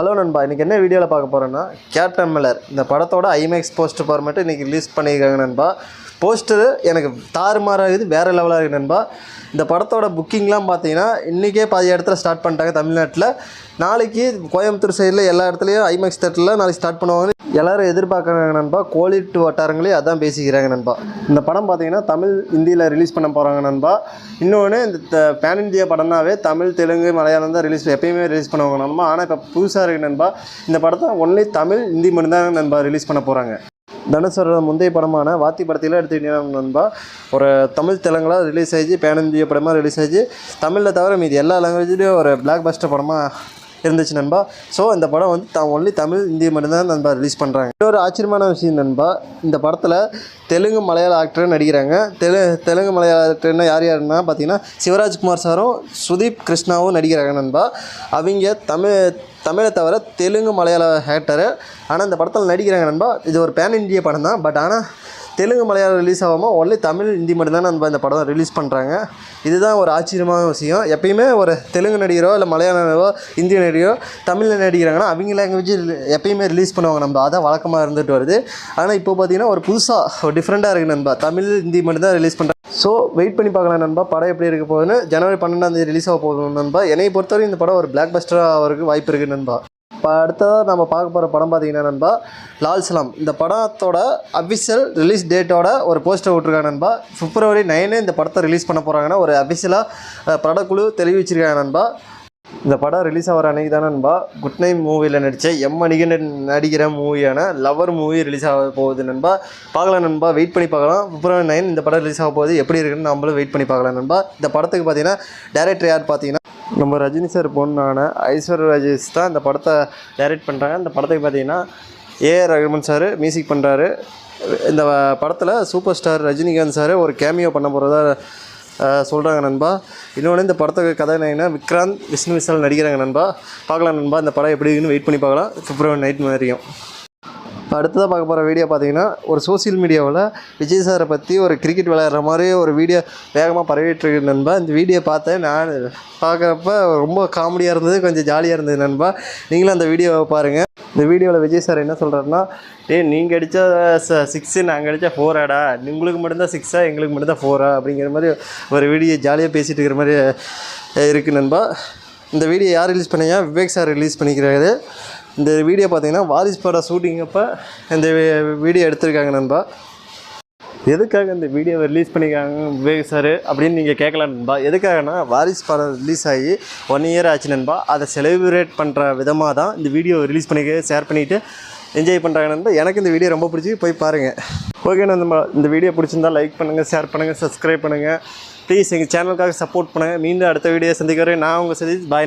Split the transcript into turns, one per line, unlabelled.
Hello நண்பா, இன்றைக்கி என்ன வீடியோவில் பார்க்க போகிறோன்னா கேப்டன் மில்லர் இந்த படத்தோட ஐமேக்ஸ் போஸ்டர் ஃபார்மேட்டு இன்றைக்கி ரிலீஸ் பண்ணியிருக்காங்க நண்பா. போஸ்டரு எனக்கு தாறுமாறாக இருக்குது, வேறு லெவலாக இருக்குது நண்பா. இந்த படத்தோட புக்கிங்லாம் பார்த்தீங்கன்னா இன்றைக்கே பாதி இடத்துல ஸ்டார்ட் பண்ணிட்டாங்க தமிழ்நாட்டில். நாளைக்கு கோயம்புத்தூர் சைடில் எல்லா இடத்துலையும் ஐமேக்ஸ் தேட்டரில் நாளைக்கு ஸ்டார்ட் பண்ணுவாங்க. எல்லோரும் எதிர்பார்க்குறாங்க நண்பா. கோலிட்டு வட்டாரங்களே அதான் பேசிக்கிறாங்க நண்பா. இந்த படம் பார்த்தீங்கன்னா தமிழ் ஹிந்தியில் ரிலீஸ் பண்ண போகிறாங்க நண்பா. இன்னொன்று இந்த பேன் இந்தியா படம்னாவே தமிழ் தெலுங்கு மலையாளம் தான் எப்பயுமே ரிலீஸ் பண்ணுவாங்க நண்பா. ஆனால் இப்போ புதுசாக இருக்குது நண்பா. இந்த படத்தை ஒன்லி தமிழ் ஹிந்தி மட்டும்தான் நண்பா ரிலீஸ் பண்ண போகிறாங்க. தனுஷோட முந்தைய படமான வாத்தி படத்தில் எடுத்துக்கிட்டீங்கன்னா நண்பா, ஒரு தமிழ் தெலுங்குல ரிலீஸ் ஆகிச்சு, பேன் இந்திய படமாக ரிலீஸ் ஆகிச்சு. தமிழில் தவிர மீதி எல்லா லாங்குவேஜ்லேயும் ஒரு பிளாக் பஸ்டர் படமாக இருந்துச்சு நண்பா. ஸோ இந்த படம் வந்து ஒன்லி தமிழ் இந்திய மட்டும்தான் நண்பா ரிலீஸ் பண்ணுறாங்க. இன்னொரு ஆச்சரியமான விஷயம் நண்பா, இந்த படத்தில் தெலுங்கு மலையாள ஆக்டர் நடிக்கிறாங்க. தெலுங்கு மலையாள ஆக்டர்னா யாருன்னா பார்த்தீங்கன்னா சிவராஜ்குமார் சாரும் சுதீப் கிருஷ்ணாவும் நடிக்கிறாங்க நண்பா. அவங்க தமிழை தவிர தெலுங்கு மலையாள ஆக்டரு. ஆனால் இந்த படத்தில் நடிக்கிறாங்க நண்பா. இது ஒரு பேன் இந்திய படம் தான். பட் ஆனால் தெலுங்கு மலையாளம் ரிலீஸ் ஆகாமல் ஒன்லி தமிழ் ஹிந்தி மட்டும்தான் நம்ம இந்த படம் ரிலீஸ் பண்ணுறாங்க. இதுதான் ஒரு ஆச்சரியமான விஷயம். எப்பயுமே ஒரு தெலுங்கு நடிகரோ இல்லை மலையாளமோ இந்திய நடிகரோ தமிழில் நடிக்கிறாங்கன்னா அவங்க லாங்குவேஜ் எப்பயுமே ரிலீஸ் பண்ணுவாங்க நண்பா. அதான் வழக்கமாக இருந்துட்டு வருது. ஆனால் இப்போ பார்த்தீங்கன்னா ஒரு புதுசாக ஒரு டிஃப்ரெண்ட்டாக இருக்குது நண்பா. தமிழ் ஹிந்தி மட்டும்தான் ரிலீஸ் பண்ணுறாங்க. ஸோ வெயிட் பண்ணி பார்க்கலாம் நண்பா. படம் எப்படி இருக்க போகுதுன்னு. ஜனவரி 12 ரிலீஸ் ஆக போகுது நண்பா. என்னை பொறுத்தவரை இந்த படம் ஒரு பிளாக் பஸ்டராக அவருக்கு வாய்ப்பு இருக்குது நண்பா. இப்போ அடுத்ததாக நம்ம பார்க்க போகிற படம் பார்த்திங்கன்னா நண்பா லால் சலாம். இந்த படத்தோட அஃபிஷியல் ரிலீஸ் டேட்டோட ஒரு போஸ்டர் விட்ருக்காங்க நண்பா. February 9 இந்த படத்தை ரிலீஸ் பண்ண போகிறாங்கன்னா ஒரு அஃபிஷியலாக படக்குழு தெரிவிச்சிருக்காங்க நண்பா. இந்த படம் ரிலீஸ் ஆகிற அன்றைக்கி தான் நண்பா குட் நைட் மூவியில் நடித்த மணிகண்டன் நடிக்கிற மூவியான லவர் மூவி ரிலீஸ் ஆக போகுது நண்பா. பார்க்கலாம் நண்பா, வெயிட் பண்ணி பார்க்கலாம். February 9 இந்த படம் ரிலீஸ் ஆக போகுது. எப்படி இருக்குன்னு நம்மளும் வெயிட் பண்ணி பார்க்கலாம் நண்பா. இந்த படத்துக்கு பார்த்தீங்கன்னா டைரக்டர் யார் பார்த்தீங்கன்னா நம்ம ரஜினி சார் பொண்ணான ஐஸ்வர்யா ராஜேஷ் தான் இந்த படத்தை டைரக்ட் பண்ணுறாங்க. இந்த படத்துக்கு பார்த்தீங்கன்னா ஏஆர் ரஹ்மான் சார் மியூசிக் பண்ணுறாரு. இந்த படத்தில் சூப்பர் ஸ்டார் ரஜினிகாந்த் சார் ஒரு கேமியோ பண்ண போகிறதா சொல்கிறாங்க நண்பா. இன்னொன்று இந்த படத்துக்கு கதாநாயகனா விக்ராந்த் விஷ்ணு விஷால் நடிக்கிறாங்க நண்பா. பார்க்கலாம் நண்பா, இந்த படம் எப்படி இருக்குன்னு வெயிட் பண்ணி பார்க்கலாம். February 9 வரையும். இப்போ அடுத்ததாக பார்க்க போகிற வீடியோ பார்த்தீங்கன்னா ஒரு சோசியல் மீடியாவில் விஜய் சாரை பற்றி ஒரு கிரிக்கெட் விளையாடுற மாதிரி ஒரு வீடியோ வேகமாக பரவிட்டுருக்கு நண்பா. இந்த வீடியோ பார்த்தேன், நான் பார்க்குறப்ப ரொம்ப காமெடியாக இருந்தது, கொஞ்சம் ஜாலியாக இருந்தது நண்பா. நீங்களும் அந்த வீடியோவை பாருங்கள். இந்த வீடியோவில் விஜய் சார் என்ன சொல்கிறாருன்னா, நீங்கள் அடித்தா 6 நாங்கள் அடித்தா 4ஆடா, உங்களுக்கு மட்டும்தான் 6ஆ எங்களுக்கு மட்டும்தான் 4ஆ அப்படிங்கிற மாதிரி ஒரு வீடியோ ஜாலியாக பேசிகிட்டு இருக்கிற மாதிரி இருக்குது நண்பா. இந்த வீடியோ யார் ரிலீஸ் பண்ணீங்க? விவேக் சார் ரிலீஸ் பண்ணிக்கிறாரு. இந்த வீடியோ பார்த்தீங்கன்னா வாரிஸ் படம் ஷூட்டிங் அப்போ இந்த வீடியோ எடுத்திருக்காங்க நண்பா. எதுக்காக இந்த வீடியோவை ரிலீஸ் பண்ணியிருக்காங்க விவேக் சார் அப்படின்னு நீங்கள் கேட்கலாம் நண்பா. எதுக்காகனா வாரிஸ் படம் ரிலீஸ் ஆகி 1 year ஆச்சு நண்பா. அதை செலிப்ரேட் பண்ணுற விதமாக தான் இந்த வீடியோ ரிலீஸ் பண்ணி ஷேர் பண்ணிவிட்டு என்ஜாய் பண்ணுறாங்க நண்பா. எனக்கு இந்த வீடியோ ரொம்ப பிடிச்சி, போய் பாருங்கள். ஓகே நண்பா, இந்த வீடியோ பிடிச்சிருந்தா லைக் பண்ணுங்கள், ஷேர் பண்ணுங்கள், சப்ஸ்கிரைப் பண்ணுங்கள். ப்ளீஸ் எங்கள் சேனலுக்காக சப்போர்ட் பண்ணுங்கள். மீண்டும் அடுத்த வீடியோ சந்திக்கிறேன். நான் உங்கள் சதீஷ். பாய்.